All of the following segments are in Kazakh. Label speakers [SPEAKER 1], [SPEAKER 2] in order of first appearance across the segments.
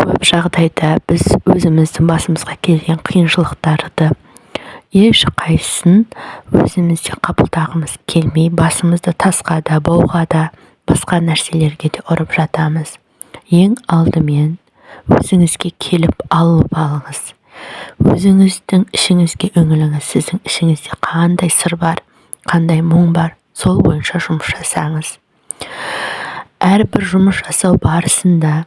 [SPEAKER 1] көп жағдайда біз өзіміздің басымызға келген қиыншылықтарды ешқайсысын өзімізде қабылдағымыз келмей, басымызды тасқа да, бауға да, басқа нәрселерге де ұрып жатамыз. Ең алдымен өзіңізге келіп алып алыңыз. Өзіңіздің ішіңізге үңіліңіз. Сіздің ішіңізде қандай сыр бар, қандай мұң бар, сол бойынша жұмыс жасаңыз. Әрбір жұмыс жасау барысында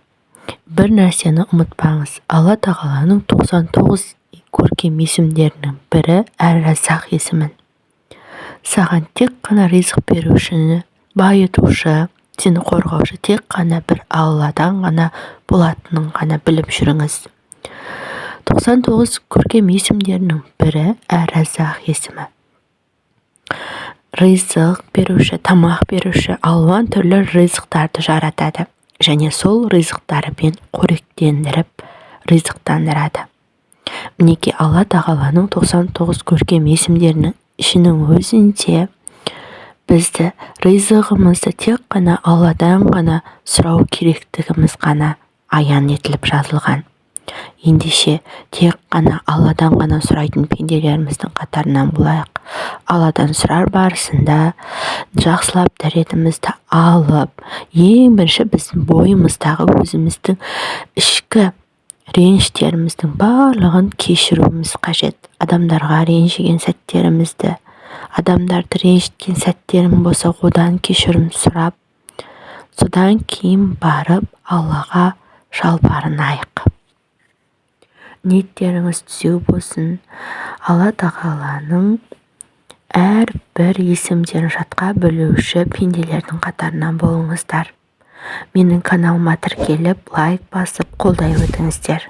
[SPEAKER 1] бір нәрсені ұмытпаңыз. Алла тағаланың 99 көркем есімдерінің бірі Әр-Разақ есімін. Саған тек қана ризық берушіні, байытушы, сені қорғаушы тек қана бір Алладан ғана болатынын ғана біліп жүріңіз. 99 көркем есімдерінің бірі Әр-Разақ есімі. Ризық беруші, тамақ беруші, алуан түрлі ризықтарды жаратады және сол ризықтарымен қоректендіріп, ризықтандырады. Мінекей Алла тағаланың 99 көркем есімдерінің ішінің өзінде бізді ризығымызды тек қана Алладан ғана сұрау керектігіміз ғана аян етіліп жазылған. Ендеше тек қана Алладан ғана сұрайтын пенделеріміздің қатарынан болайық. Алладан сұрар барысында жақсылап дәретімізді алып, ең бірінші біздің бойымыздағы өзіміздің ішкі реніштеріміздің барлығын кешіруіміз қажет. Адамдарға ренжіген сәттерімізді, адамдарды ренжіткен сәттерім болса, одан кешірім сұрап, содан кейін барып Аллаға жалбарынайық. Ниеттеріңіз түзеу болсын. Алла тағаланың әрбір есімдерін жатқа білуші пенделердің қатарынан болыңыздар. Менің каналыма тіркеліп, лайк басып, қолдай өтіңіздер.